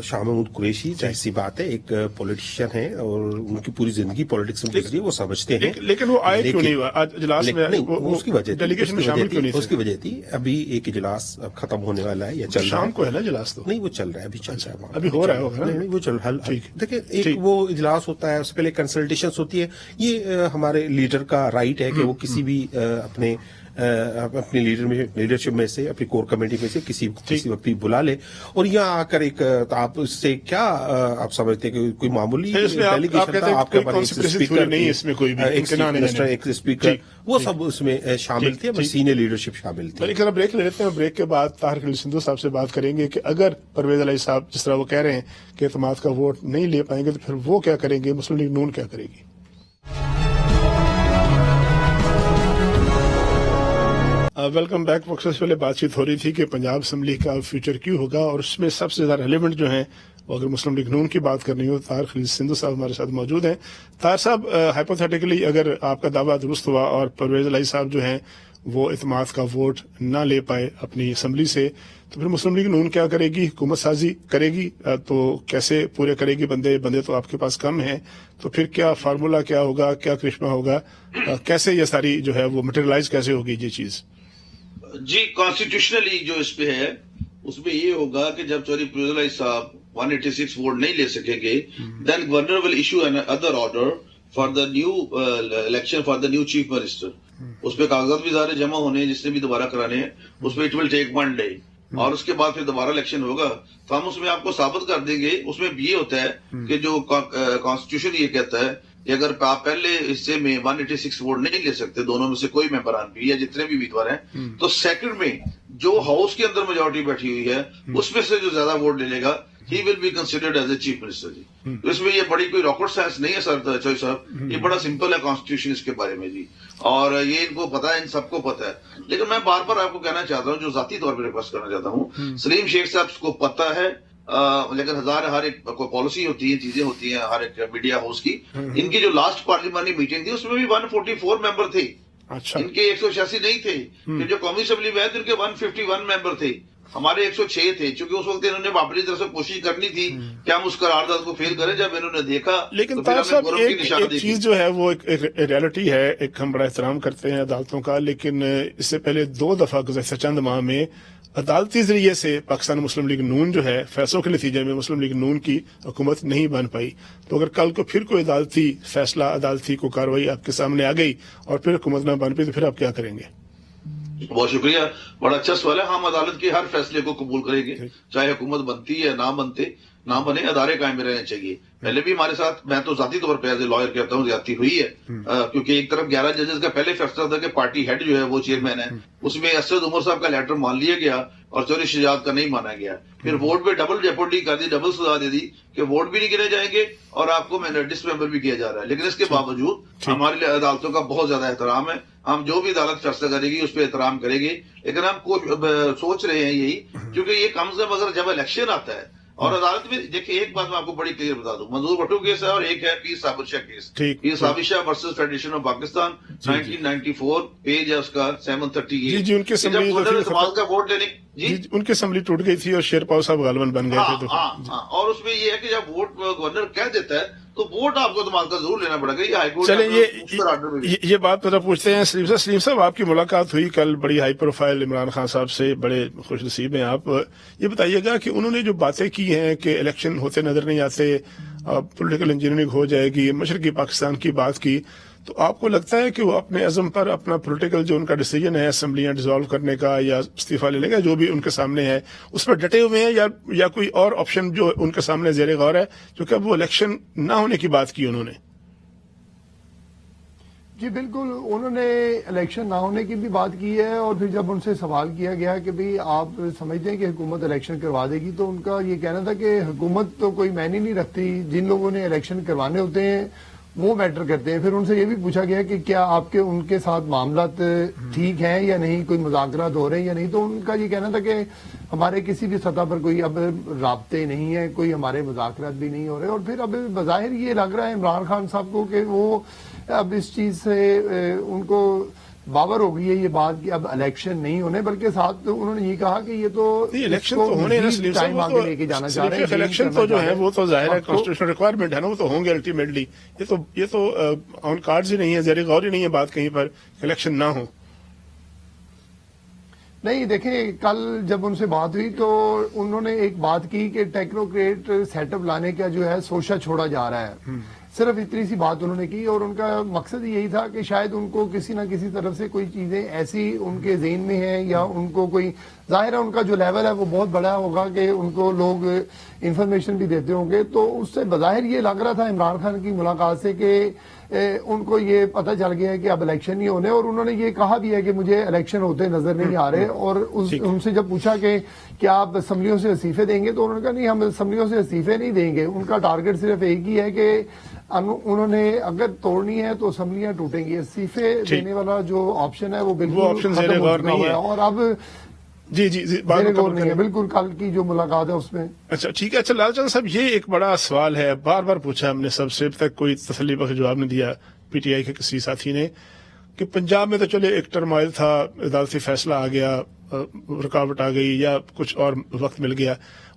Speaker 2: شاہ محمود قریشی، ظاہر سی بات ہے، ایک پولیٹیشین ہے اور ان کی پوری زندگی پولیٹکس میں گزری، وہ سمجھتے ہیں.
Speaker 1: لیکن وہ آئے کیوں نہیں آج اجلاس میں؟
Speaker 2: اس کی وجہ
Speaker 1: ڈیلیگیشن میں شامل کیوں نہیں؟
Speaker 2: اس کی وجہ تھی ابھی ایک اجلاس ختم ہونے والا ہے یا چل رہا ہے.
Speaker 1: شام کو ہے نا اجلاس؟ تو
Speaker 2: نہیں، وہ چل رہا ہے، ابھی چل رہا ہے،
Speaker 1: ابھی ہو رہا ہے.
Speaker 2: نہیں، وہ چل رہا ہے. دیکھیں، ایک وہ اجلاس ہوتا ہے، اس سے پہلے کنسلٹیشنز ہوتی ہے. یہ ہمارے لیڈر کا رائٹ ہے کہ وہ کسی بھی اپنی لیڈرشپ میں سے، اپنی کور کمیٹی میں سے کسی وقت بھی بلا لے، اور یہاں آ کر ایک آپ اس سے کیا آپ سمجھتے ہیں کہ کوئی معمولی ڈیلیگیشن تھا، آپ کے پاس ایک اسپیکر، وہ سب اس میں شامل تھے، بس سینئر لیڈرشپ شامل تھی.
Speaker 1: لیکن بریک لے لیتے ہیں، بریک کے بعد طاہر خلیل سندھو صاحب سے بات کریں گے کہ اگر پرویز علیہ صاحب جس طرح وہ کہہ رہے ہیں کہ اعتماد کا ووٹ نہیں لے پائیں گے تو پھر وہ کیا کریں گے، مسلم لیگ نون کیا کرے گی. Welcome back. مقصد سے پہلے بات چیت ہو رہی تھی کہ پنجاب اسمبلی کا فیوچر کیوں ہوگا، اور اس میں سب سے زیادہ ریلیونٹ جو ہیں وہ اگر مسلم لیگ نون کی بات کرنی ہو، طاہر خلیل سندھو صاحب ہمارے ساتھ موجود ہیں. طاہر صاحب، ہائپوتھیٹیکلی اگر آپ کا دعویٰ درست ہوا اور پرویز علیہ صاحب جو ہیں وہ اعتماد کا ووٹ نہ لے پائے اپنی اسمبلی سے، تو پھر مسلم لیگ نون کیا کرے گی؟ حکومت سازی کرے گی؟ تو کیسے پورے کرے گی؟ بندے تو آپ کے پاس کم ہیں، تو پھر کیا فارمولا کیا ہوگا، کیا کرشمہ ہوگا، کیسے یہ ساری جو ہے وہ مٹیریلائز کیسے ہوگی یہ چیز؟
Speaker 3: جی، کانسٹیٹیوشنلی جو اس پہ ہے اس میں یہ ہوگا کہ جب چودھری پرویز علیہ صاحب 186 ووٹ نہیں لے سکیں گے، then governor will issue another order for the new election for the new chief minister. اس پہ کاغذات بھی سارے جمع ہونے ہیں، جس نے بھی دوبارہ کرانے ہیں، اس پہ اٹ ول ٹیک 1 ڈے، اور اس کے بعد پھر دوبارہ الیکشن ہوگا. تو ہم اس میں آپ کو ثابت کر دیں گے. اس میں بھی یہ ہوتا ہے کہ جو کانسٹیٹیوشن یہ کہتا ہے کہ اگر آپ پہلے حصے میں 186 ووٹ نہیں لے سکتے، دونوں میں سے کوئی ممبران بھی یا جتنے بھی امیدوار ہیں، تو سیکنڈ میں جو ہاؤس کے اندر میجورٹی بیٹھی ہوئی ہے اس میں سے جو زیادہ ووٹ لے لے گا، he will be considered as a chief minister. جی، تو اس میں یہ بڑی کوئی راکٹ سائنس نہیں ہے سر چوئی صاحب، یہ بڑا سمپل ہے کانسٹیٹیوشن اس کے بارے میں. جی، اور یہ ان کو پتا ہے، ان سب کو پتا ہے. لیکن میں بار بار آپ کو کہنا چاہتا ہوں، جو ذاتی طور پہ ریکویسٹ کرنا چاہتا ہوں، سلیم شیخ صاحب کو پتا ہے، لیکن ہر ایک کوئی پالیسی ہوتی ہے، چیزیں ہوتی ہیں ہر ایک میڈیا ہاؤس کی. ان کی جو لاسٹ پارلیمانی میٹنگ تھی اس میں بھی 144 ممبر تھے. ان کے 186 نہیں تھے. پھر جو قومی اسمبلی میں ہے ان کے 151 ممبر تھے، ہمارے 106 تھے. چونکہ اس وقت انہوں نے اپنی طرف سے کوشش کرنی تھی کہ ہم اس قرارداد کو فیل کریں. جب انہوں نے دیکھا،
Speaker 1: لیکن طاہر صاحب ایک چیز جو ہے وہ ایک ریالٹی ہے، ایک ہم بڑا احترام کرتے ہیں عدالتوں کا، لیکن اس سے پہلے 2 دفعہ گزشتہ چند ماہ میں عدالتی ذریعے سے پاکستان مسلم لیگ نون جو ہے فیصلوں کے نتیجے میں مسلم لیگ نون کی حکومت نہیں بن پائی. تو اگر کل کو پھر کوئی عدالتی فیصلہ، عدالتی کو کارروائی آپ کے سامنے آ گئی اور پھر حکومت نہ بن پائی، تو پھر آپ کیا کریں گے؟
Speaker 3: بہت شکریہ، بڑا اچھا سوال ہے. ہم عدالت کے ہر فیصلے کو قبول کریں گے، چاہے حکومت بنتی ہے نہ بنے، ادارے قائم میں رہنے چاہیے. پہلے بھی ہمارے ساتھ، میں تو ذاتی طور پہ ایز اے لائر کہتا ہوں، زیادتی ہوئی ہے. کیونکہ ایک طرف 11 ججز کا پہلے فیصلہ تھا کہ پارٹی ہیڈ جو ہے وہ چیئرمین ہے، اس میں اسد عمر صاحب کا لیٹر مان لیا گیا اور چودھری شجاعت کا نہیں مانا گیا. پھر ووٹ پہ ڈبل جیپورٹی کر دی، ڈبل سزا دے دی کہ ووٹ بھی نہیں گنے جائیں گے اور آپ کو ڈس ممبر بھی کیا جا رہا ہے. لیکن اس کے باوجود ہمارے لیے عدالتوں کا بہت زیادہ احترام ہے. ہم جو بھی عدالت فیصلہ کرے گی اس پہ احترام کریں گے. لیکن ہم سوچ رہے ہیں یہی، کیونکہ یہ کم سے کم اگر جب الیکشن آتا ہے
Speaker 5: اور عدالت میں دیکھیں ایک بات میں آپ کو بڑی کلیئر بتا دوں، منظور بھٹو کیس ہے اور ایک ہے Pir Sabir Shah case. Pir Sabir Shah versus federation of Pakistan 1994 page ہے اس کا 738.
Speaker 1: جی ان کی اسمبلی
Speaker 5: کا ووٹ لینے
Speaker 1: جی ان کی اسمبلی ٹوٹ گئی تھی اور شیر پاؤ صاحب غالباً بن گئے تھے.
Speaker 5: ہاں اور اس میں یہ ہے کہ جب ووٹ گورنر کہہ دیتا ہے تو ووٹ آپ کو دماغ کا ضرور لینا پڑے گا. یہ ہائی کورٹ
Speaker 1: چلیں یہ بات پتہ پوچھتے ہیں سلیم صاحب، آپ کی ملاقات ہوئی کل بڑی ہائی پروفائل عمران خان صاحب سے، بڑے خوش نصیب ہیں آپ. یہ بتائیے گا کہ انہوں نے جو باتیں کی ہیں کہ الیکشن ہوتے نظر نہیں آتے، پولیٹیکل انجینئرنگ ہو جائے گی، مشرقی پاکستان کی بات کی، تو آپ کو لگتا ہے کہ وہ اپنے عزم پر اپنا پولیٹیکل جو ان کا ڈیسیجن ہے اسمبلیاں ڈیزالو کرنے کا یا استعفیٰ لینے کا جو بھی ان کے سامنے ہے اس پر ڈٹے ہوئے ہیں یا کوئی اور آپشن جو ان کے سامنے زیر غور ہے، کیونکہ اب وہ الیکشن نہ ہونے کی بات کی انہوں نے؟
Speaker 4: جی بالکل، انہوں نے الیکشن نہ ہونے کی بھی بات کی ہے، اور پھر جب ان سے سوال کیا گیا کہ بھئی آپ سمجھتے ہیں کہ حکومت الیکشن کروا دے گی، تو ان کا یہ کہنا تھا کہ حکومت تو کوئی معنی نہیں رکھتی، جن لوگوں نے الیکشن کروانے ہوتے ہیں وہ میٹر کرتے ہیں. پھر ان سے یہ بھی پوچھا گیا کہ کیا آپ کے ان کے ساتھ معاملات ٹھیک ہیں یا نہیں، کوئی مذاکرات ہو رہے ہیں یا نہیں، تو ان کا یہ کہنا تھا کہ ہمارے کسی بھی سطح پر کوئی اب رابطے نہیں ہیں، کوئی ہمارے مذاکرات بھی نہیں ہو رہے. اور پھر اب بظاہر یہ لگ رہا ہے عمران خان صاحب کو کہ وہ اب اس چیز سے ان کو باور ہو گئی ہے یہ بات کہ اب الیکشن نہیں ہونے، بلکہ ساتھ انہوں نے یہ کہا کہ یہ تو
Speaker 1: الیکشن تو ہونے
Speaker 4: ٹائم آگے لے کے جانا چاہ رہے ہیں.
Speaker 1: الیکشن تو جو ہے وہ تو ظاہر ہے کانسٹیٹیوشنل ریکوائرمنٹ ہے نا، وہ تو ہوں گے الٹیمیٹلی. یہ تو آن کارڈز ہی نہیں ہے، زیر غور ہی نہیں ہے بات کہیں پر الیکشن نہ ہو.
Speaker 4: نہیں دیکھیں، کل جب ان سے بات ہوئی تو انہوں نے ایک بات کی کہ ٹیکنوکریٹ سیٹ اپ لانے کا جو ہے سوچا چھوڑا جا رہا ہے. صرف اتنی سی بات انہوں نے کی، اور ان کا مقصد یہی تھا کہ شاید ان کو کسی نہ کسی طرف سے کوئی چیزیں ایسی ان کے ذہن میں ہیں، یا ان کو کوئی ظاہر ہے ان کا جو لیول ہے وہ بہت بڑا ہوگا کہ ان کو لوگ انفارمیشن بھی دیتے ہوں گے. تو اس سے بظاہر یہ لگ رہا تھا عمران خان کی ملاقات سے کہ ان کو یہ پتہ چل گیا ہے کہ اب الیکشن نہیں ہونے. اور انہوں نے یہ کہا بھی ہے کہ مجھے الیکشن ہوتے نظر نہیں آ رہے. اور ان سے جب پوچھا کہ کیا آپ اسمبلیوں سے استعفے دیں گے، تو انہوں نے کہا نہیں، ہم اسمبلیوں سے استعفے نہیں دیں گے. ان کا ٹارگٹ صرف ایک ہی ہے کہ انہوں نے اگر توڑنی ہے تو اسمبلیاں ٹوٹیں گی. استعفے دینے والا جو آپشن ہے وہ بالکل ختم ہو چکا ہوا ہے. اور اب
Speaker 1: جی
Speaker 4: بالکل کل کی جو ملاقات ہے اس میں.
Speaker 1: اچھا ٹھیک ہے. اچھا لال چند صاحب، یہ ایک بڑا سوال ہے، بار بار پوچھا ہم نے سب سے، اب تک کوئی تسلی بخش جواب نہیں دیا پی ٹی آئی کے کسی ساتھی نے، کہ پنجاب میں تو چلے ایک ٹرمائل تھا، عدالتی فیصلہ آ گیا، رکاوٹ آ گئی یا کچھ اور وقت مل گیا،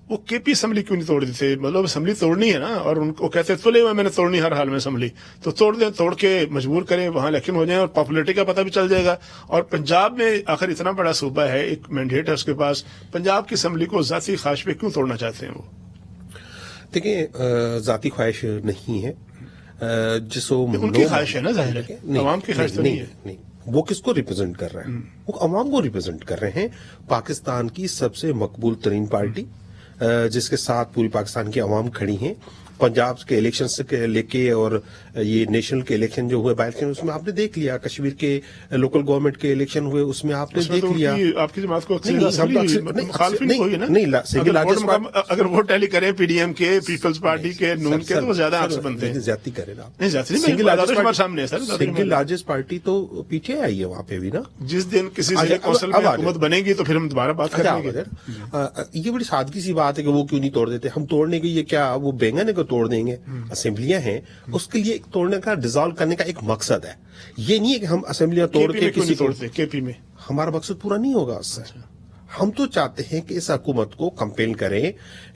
Speaker 1: وہ کے پی اسمبلی کیوں نہیں توڑ دیتے؟ مطلب اسمبلی توڑنی ہے نا، اور ان کو کہتے تلے ہوئے میں نے توڑنی ہر حال میں اسمبلی، تو توڑ دیں، توڑ کے مجبور کریں، وہاں الیکشن ہو جائیں اور پاپولیرٹی کا پتہ بھی چل جائے گا. اور پنجاب میں آخر اتنا بڑا صوبہ ہے، ایک مینڈیٹ ہے اس کے پاس، پنجاب کی اسمبلی کو ذاتی خواہش پہ کیوں توڑنا چاہتے ہیں وہ؟
Speaker 2: دیکھیں ذاتی خواہش نہیں ہے،
Speaker 1: ان کی خواہش ہے نا، ظاہر ہے عوام کی خواہش تو نہیں ہے.
Speaker 2: وہ کس کو ریپرزینٹ کر رہے ہیں؟ وہ عوام کو ریپرزینٹ کر رہے ہیں. پاکستان کی سب سے مقبول ترین پارٹی جس کے ساتھ پوری پاکستان کی عوام کھڑی ہیں. پنجاب کے الیکشن سے لے کے اور یہ نیشنل کے الیکشن جو ہوئے بائی الیکشن، اس میں آپ نے دیکھ لیا. کشمیر کے لوکل گورنمنٹ کے الیکشن ہوئے، اس میں آپ نے دیکھ لیا.
Speaker 1: آپ کی جماعت کو اگر ووٹ ٹیلی کریں پی ڈی ایم کے، پیپلز پارٹی کے، نون کے، تو زیادہ آپ سے بنتے ہیں.
Speaker 2: زیادتی کرے نا،
Speaker 1: سنگل
Speaker 2: لارجسٹ پارٹی تو پیچھے آئی ہے وہاں پہ بھی نا.
Speaker 1: جس دن کسی کونسل میں حکومت بنے گی تو پھر ہم دوبارہ بات کریں گے.
Speaker 2: یہ بڑی سادگی سی بات ہے کہ وہ کیوں نہیں توڑ دیتے. ہم توڑنے کے یہ کیا وہ بینگن کو توڑ دیں گے؟ اسمبلیاں ہیں، اس کے لیے توڑنے کا، ڈیزالو کرنے کا ایک مقصد ہے. یہ نہیں ہے کہ ہم اسمبلیاں توڑ کے کسی کو،
Speaker 1: کے پی میں
Speaker 2: ہمارا مقصد پورا نہیں ہوگا اس سے. ہم تو چاہتے ہیں کہ اس حکومت کو کمپیل کریں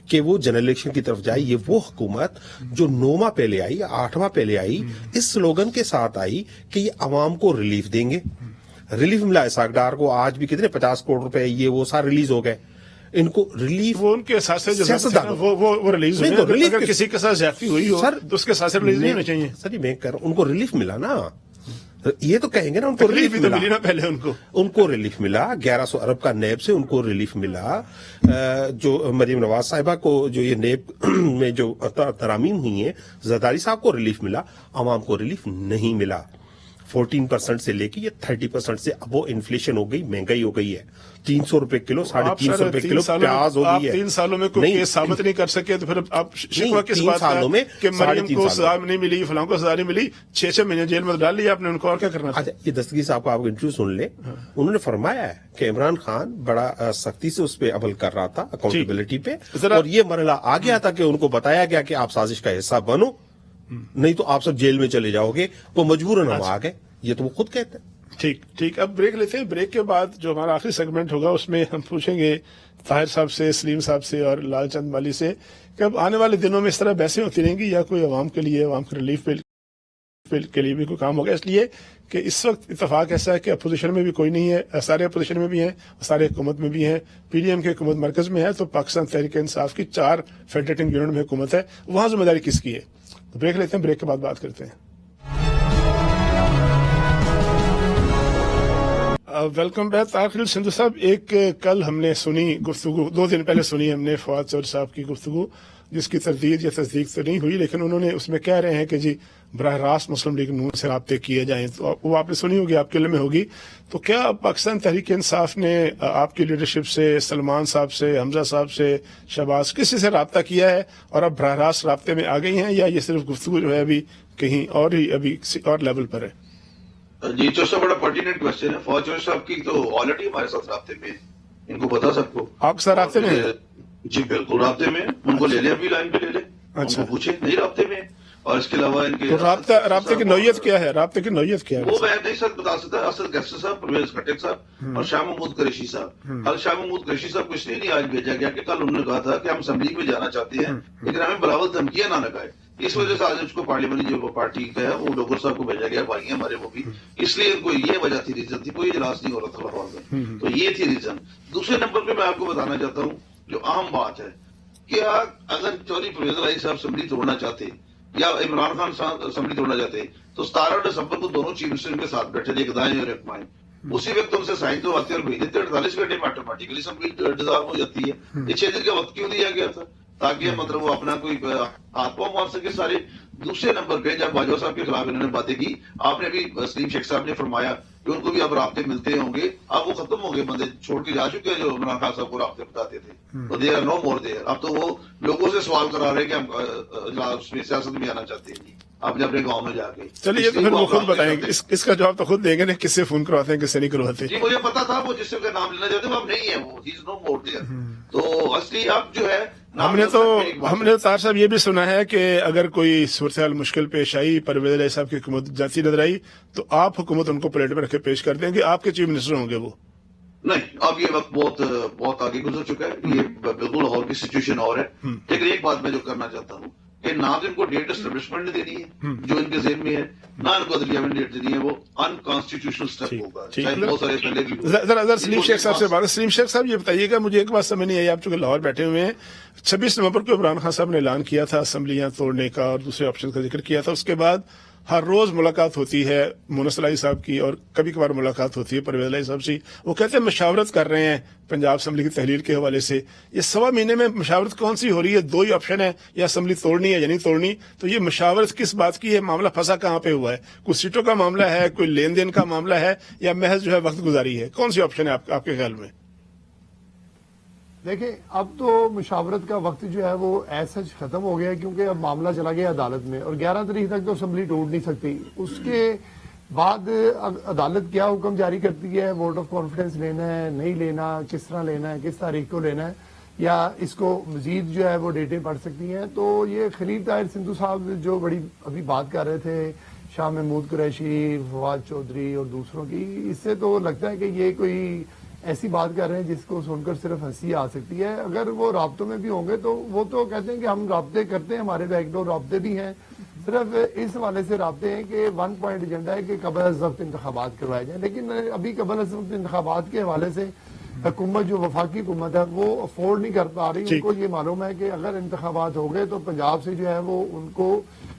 Speaker 2: کہ وہ جنرل الیکشن کی طرف جائے. یہ وہ حکومت جو 9واں پہلے آئی، 8واں پہلے آئی، اس سلوگن کے ساتھ آئی کہ یہ عوام کو ریلیف دیں گے. ریلیف ملا ہے ساگڈار کو، آج بھی کتنے 50 کروڑ روپے یہ وہ سارے ریلیز ہو گئے. ان کو ریلیف،
Speaker 1: وہ ان کے ساتھ سے وہ ریلیز ہوئے. اگر کسی کے ساتھ زیادتی ہوئی ہو تو اس کے ساتھ سے ریلیز نہیں ہونا چاہیے.
Speaker 2: سر میں کہہ رہا ہوں ان کو ریلیف ملا نا، یہ تو کہیں گے نا ان کو ریلیف ملا.
Speaker 1: پہلے
Speaker 2: ان کو ریلیف ملا 1100 ارب کا نیب سے، ان کو ریلیف ملا. جو مریم نواز صاحبہ کو جو یہ نیب میں جو ترامیم ہوئی ہیں، زرداری صاحب کو ریلیف ملا، عوام کو ریلیف نہیں ملا. 14% से लेके ये 30% से अब वो इन्फ्लेशन हो गई, महंगाई हो गई है। 300 रुपए किलो, 350 रुपए किलो प्याज हो गई है।
Speaker 1: 3 सालों में कोई केस साबित नहीं कर सके तो फिर आप शिकवा किस बात का
Speaker 2: सालों में
Speaker 1: कि मरियम को सजा नहीं मिली, फलां को सजा नहीं मिली, 6 महीने जेल में डाल लिया आपने, उनको और क्या करना था?
Speaker 2: अच्छा, ये दस्तगीर साहब को आप इंटरव्यू सुन ले। उन्होंने फरमाया है कि इमरान खान बड़ा सख्ती से उस पर अमल कर रहा था, अकाउंटेबिलिटी पे, और ये मरहला आ गया था कि उनको बताया गया कि आप साजिश का हिस्सा बनो, नहीं तो आप सब जेल में चले जाओगे, तो मजबूरन हम आ गए। ये तो वो खुद कहते हैं।
Speaker 1: ठीक, अब ब्रेक लेते हैं। ब्रेक के बाद जो हमारा आखिरी सेगमेंट होगा उसमें हम पूछेंगे ताहिर साहब से, सलीम साहब से और लालचंद माली से कि अब आने वाले दिनों में इस तरह बहसें होती रहेंगी या कोई अवाम के लिए, अवाम के रिलीफ के लिए भी कोई काम होगा। इसलिए कि इस वक्त इत्तेफाक ऐसा है कि अपोजिशन में भी कोई नहीं है, सारे अपोजिशन में भी हैं, सारे हुकूमत में भी हैं। पीडीएम की हुकूमत मरकज में है तो पाकिस्तान तहरीक इंसाफ की 4 फेडरेटिंग यूनिट में हुकूमत है, वहां जिम्मेदारी किसकी है? तो ब्रेक लेते हैं, ब्रेक के बाद बात करते हैं। Welcome back. ताहिर सिंधु साहब, एक कल हमने सुनी गुफ्तगू, 2 दिन पहले सुनी हमने फवाद चौधरी साहब की गुफ्तगू, जिसकी तरदीद या तस्दीक तो नहीं हुई, लेकिन उन्होंने उसमें कह रहे हैं कि जी बराह रास्त मुस्लिम लीग नून से राब्ते किए जाएं, तो वो आपने सुनी होगी, आपके लिए में होगी। तो क्या पाकिस्तान तहरीक इंसाफ ने आपकी लीडरशिप से, सलमान साहब से, हमजा साहब से, शहबाज किसी से राब्ता किया है और अब बराह रास्त राब्ते में आ गई हैं, या ये सिर्फ गुफ्तगू जो है अभी कहीं और ही, अभी किसी और लेवल पर है?
Speaker 5: जी चौसा, बड़ा पर्टिनेंट क्वेश्चन है। फौज चौधरी साहब की तो ऑलरेडी हमारे साथ राब्ते में, इनको पता सबको।
Speaker 1: आपके साथ राब्ते में?
Speaker 5: जी बिल्कुल राब्ते में। उनको ले ले, अभी लाइन पे ले ले, उनको पूछे, नहीं राब्ते में। और इसके अलावा इनके
Speaker 1: तो राब्ते की नौयत क्या है? राब्ते की नौयत क्या है?
Speaker 5: वो मैं नहीं सर बता सकता। असद गैसर साहब, परवेज खट्टक साहब और शाह महमूद कुरैशी साहब। कल शाह महमूद कुरैशी साहब को इसलिए नहीं आज भेजा गया कि कल उन्होंने कहा था कि हम असेंबली में जाना चाहते हैं, लेकिन हमें बराबर धमकियां ना लगाए। इस वजह से आज उसको पार्लियामेंट्री जो पार्टी का है वो डोगर साहब को भेजा गया, भाई हैं हमारे वो भी, इसलिए कोई ये वजह थी, रीजन थी, कोई इजलास नहीं हो रहा था लाहौर में, तो ये थी रीजन। दूसरे नंबर पे मैं आपको बताना चाहता हूँ जो अहम बात है, क्या अगर चौधरी परवेज इलाही साहब असेंबली तोड़ना चाहते या इमरान खान साहब असेंबली तोड़ना चाहते तो 17 दिसंबर को दोनों चीफ मिनिस्टर के साथ बैठे थे, एक दाएं और एक बाएं, उसी वक्त उनसे साइन तो आते और भेज देते, 48 घंटे में ऑटोमेटिकली असेंबली डिसॉल्व हो जाती है। ये 6 दिन का वक्त क्यों दिया गया था? ताकि मतलब वो अपना कोई आत्मा मार सके सारे। दूसरे नंबर पे जब बाजवा साहब के खिलाफ इन्होंने बातें की, आपने भी सलीम शेख साहब ने फरमाया कि उनको भी अब राब्ते मिलते होंगे, अब वो खत्म हो गए, बंदे छोड़ के जा चुके हैं जो इमरान खान साहब को राब्ते बताते थे, तो they are no more there. अब तो वो लोगों से सवाल करा रहे हैं कि हम सियासत में आना चाहते हैं, अपने अपने गाँव में जाके।
Speaker 1: चलिए ये तो फिर वो खुद बताएंगे, इसका जवाब तो खुद देंगे ना, किससे फोन करवाते हैं, किससे नहीं करवाते।
Speaker 5: जी मुझे पता था वो जिससे नाम लेना चाहते वो अब नहीं है, वो he is no more there. तो असली अब जो है हमने तार साहब ये भी सुना है कि अगर कोई सूरत हाल मुश्किल पेश आई, परवेज इलाही साहब की हुकूमत जाती नजर आई, तो आप हुकूमत उनको प्लेट में रखे पेश कर देंगे, आपके चीफ मिनिस्टर होंगे वो? नहीं, अब ये वक्त बहुत आगे गुजर चुका है, ये बिल्कुल लाहौर की सिचुएशन और है। लेकिन एक बात मैं जो करना चाहता हूँ कि ना तो इनको डेट एस्टेब्लिशमेंट ने देनी है जो इनके जेहन में है, ना इनको अदलिया में डेट देनी है, वो अनकॉन्स्टिट्यूशनल स्टेप होगा। बहुत सारे पहले भी
Speaker 1: जरा सलीम शेख साहब से बात। सलीम शेख साहब ये बताइएगा, मुझे एक बात समझ नहीं आई, आप चूंकि लाहौर बैठे हुए हैं, 26 नवंबर को इमरान खान साहब ने ऐलान किया था असेंबलियां तोड़ने का और दूसरे ऑप्शन का जिक्र किया था, उसके बाद हर रोज मुलाकात होती है मुनस्सर इलाही साहब की और कभी कभार मुलाकात होती है परवेज इलाही साहब से, वो कहते हैं मशावरत कर रहे हैं पंजाब असेंबली की तहरीर के हवाले से। ये 1.25 महीने में मशावरत कौन सी हो रही है? 2 ही ऑप्शन है, या असेंबली तोड़नी है या नहीं तोड़नी। तो ये मशावरत किस बात की है? मामला फंसा कहाँ पे हुआ है? कुछ सीटों का मामला है, कोई लेन देन का मामला है, या महज जो है वक्त गुजारी है? कौन सी ऑप्शन है आपके ख्याल में?
Speaker 4: देखिए, अब तो मुशावरत का वक्त जो है वो ऐसा खत्म हो गया, क्योंकि अब मामला चला गया अदालत में और 11 तारीख तक तो असेंबली टूट नहीं सकती। उसके बाद अदालत क्या हुक्म जारी करती है, वोट ऑफ कॉन्फिडेंस लेना है, नहीं लेना, किस तरह लेना है, किस तारीख को लेना है, या इसको मजीद जो है वो डेटें पड़ सकती हैं। तो ये खलील ताहिर सिंधु साहब जो बड़ी अभी बात कर रहे थे, शाह महमूद कुरैशी, फवाद चौधरी और दूसरों की, इससे तो लगता है कि ये कोई ऐसी बात कर रहे हैं जिसको सुनकर सिर्फ हंसी आ सकती है। अगर वो राब्तों में भी होंगे तो वो तो कहते हैं कि हम राब्ते करते हैं, हमारे बैकडोर राब्ते भी हैं, सिर्फ इस वाले से राब्ते हैं कि 1 पॉइंट एजेंडा है कि कबल अज़ वक्त इंतखाबात करवाए जाए। लेकिन अभी कबल अज़ वक्त इंतखाबात के हवाले से हुकूमत जो वफाकी हुकूमत है वो अफोर्ड नहीं कर पा रही। उनको ये मालूम है कि अगर इंतखाबात हो गए तो पंजाब से जो है वो उनको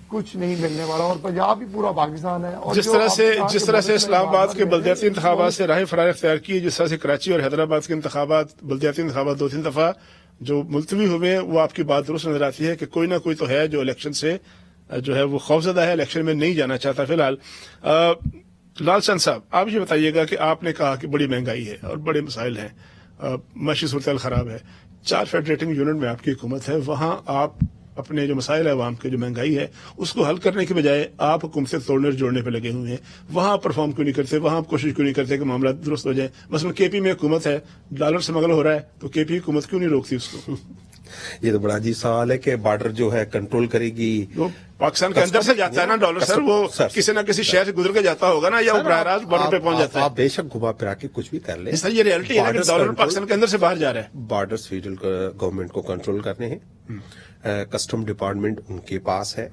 Speaker 4: कुछ नहीं मिलने वाला, और पंजाब ही पूरा पाकिस्तान है। और
Speaker 1: जिस तरह से इस्लामाबाद के बल्दियाती इंतखाबात से राह फरार इख्तियार की, जिस तरह से कराची और हैदराबाद के इंतखाबात, बल्दियाती इंतखाबात 2-3 दफा जो मुलतवी हुए हैं, वो आपकी बात दुरुस्त नजर आती है कि कोई ना कोई तो है जो इलेक्शन से जो है वो खौफजदा है, इलेक्शन में नहीं जाना चाहता। फिलहाल लाल चंद साहब, आप ये बताइएगा कि आपने कहा कि बड़ी महंगाई है और बड़े मसाइल हैं, माशी सूरत खराब है, 4 फेडरेटिंग यूनिट में आपकी हुकूमत है, वहां आप अपने जो मसाइल है अवाम के, जो महंगाई है, उसको हल करने के बजाय आप हुकूमत से तोड़ने और जोड़ने पे लगे हुए हैं। वहां आप परफॉर्म क्यों नहीं करते, वहां आप कोशिश क्यों नहीं करते कि मामला दुरुस्त हो जाए? मसलन केपी में हुकूमत है, डॉलर स्मगल हो रहा है, तो केपी हुकूमत क्यों नहीं रोकती उसको?
Speaker 2: ये तो बड़ा अजीब सवाल है कि बॉर्डर जो है कंट्रोल करेगी।
Speaker 1: वो पाकिस्तान के अंदर से जाता है ना डॉलर सर, वो किसी ना किसी शहर से गुजर के जाता होगा ना, या वो बराह रास्त बॉर्डर पे पहुंच जाता है?
Speaker 2: आप बेशक घुमा फिरा के कुछ भी कर ले,
Speaker 1: सर ये रियलिटी है ना कि डॉलर पाकिस्तान के अंदर से बाहर जा रहा है।
Speaker 2: बॉर्डर्स फेडरल गवर्नमेंट को कंट्रोल करने हैं, कस्टम डिपार्टमेंट उनके पास है,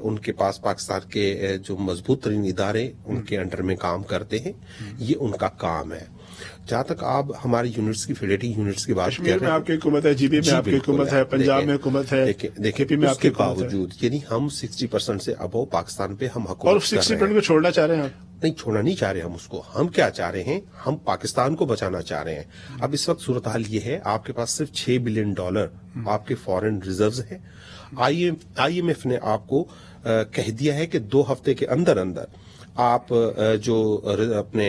Speaker 2: उनके पास पाकिस्तान के जो मजबूत तरीन इदारे उनके अंडर में काम करते हैं, ये उनका काम है। जहां तक आप हमारी यूनिट्स की फेडरेटिंग यूनिट्स की बात कर
Speaker 1: कश्मीर में आपकी हुकूमत है, जीबी में आपकी हुकूमत है, पंजाब में हुकूमत है,
Speaker 2: देखिए
Speaker 1: में आपके
Speaker 2: बावजूद यानी हम 60% से अबव पाकिस्तान पे हम हुकूमत
Speaker 1: और 60% को छोड़ना चाह रहे हैं आप?
Speaker 2: नहीं, छोड़ना नहीं चाह रहे हम उसको। हम क्या चाह रहे हैं, हम पाकिस्तान को बचाना चाह रहे हैं। अब इस वक्त सूरत हाल ये है, आपके पास सिर्फ $6 बिलियन आपके फॉरेन रिजर्व्स हैं। IMF ने आपको कह दिया है कि 2 हफ्ते के अंदर अंदर आप जो अपने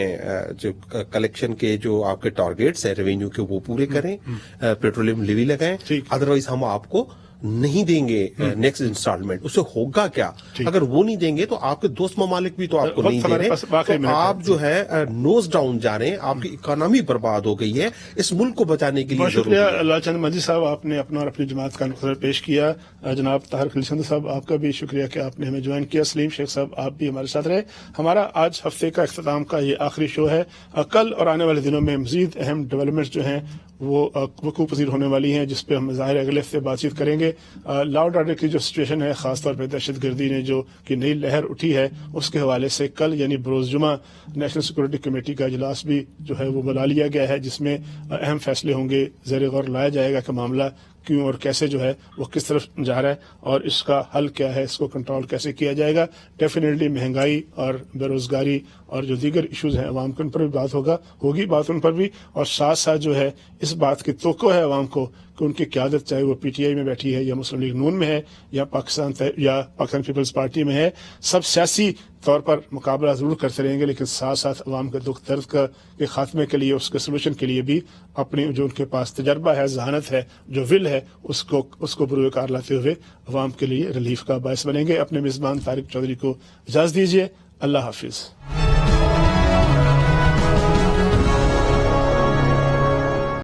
Speaker 2: जो कलेक्शन के जो आपके टारगेट्स है रेवेन्यू के वो पूरे करें, पेट्रोलियम लेवी लगाएं, अदरवाइज हम आपको नहीं देंगे नेक्स्ट इंस्टॉलमेंट। उससे होगा क्या, अगर वो नहीं देंगे तो आपके दोस्त ममालिक भी तो आपको नहीं दे रहे, तो आप जो है नोज डाउन जा रहे हैं, आपकी इकोनॉमी बर्बाद हो गई है। इस मुल्क को बचाने के लिए
Speaker 1: बहुत शुक्रिया लालचंद मजीद साहब, आपने अपना और अपनी जमात का नुक्ता पेश किया। जनाब ताहिर खलीलचंद साहब, आपका भी शुक्रिया कि आपने हमें ज्वाइन किया। सलीम शेख साहब, आप भी हमारे साथ रहे। हमारा आज हफ्ते का इख्तिताम का ये आखिरी शो है। कल और आने वाले दिनों में मजीद अहम डेवलपमेंट्स जो हैं वो वकूफ़ पज़ीर होने वाली हैं, जिस पे हम ज़ाहिर अगले हफ्ते बातचीत करेंगे। लॉ एंड ऑर्डर की जो सिचुएशन है, खासतौर पर दहशतगर्दी ने जो कि नई लहर उठी है, उसके हवाले से कल यानी बरोज़ जुमा नेशनल सिक्योरिटी कमेटी का इजलास भी जो है वो बुला लिया गया है, जिसमें अहम फैसले होंगे। ज़ेर गौर लाया जाएगा कि मामला क्यों और कैसे जो है वो किस तरफ जा रहा है और इसका हल क्या है, इसको कंट्रोल कैसे किया जाएगा। डेफिनेटली महंगाई और बेरोजगारी और जो दीगर इश्यूज हैं अवाम के, उन पर भी बात होगी बात उन पर भी, और साथ साथ जो है इस बात की तवक्को है अवाम को कि उनकी क़यादत चाहे वो PTI में बैठी है या मुस्लिम लीग नून में है या पाकिस्तान पीपल्स पार्टी में है, सब सियासी तौर पर मुकाबला जरूर करते रहेंगे, लेकिन साथ साथ अवाम के दुख दर्द के खात्मे के लिए, उसके सोल्यूशन के लिए भी अपनी जो उनके पास तजर्बा है, जहानत है, जो विल है, उसको बुरुकार लाते हुए अवाम के लिए रिलीफ का बायस बनेंगे। अपने मेजबान तारिक चौधरी को इजाजत दीजिए। अल्लाह हाफिज।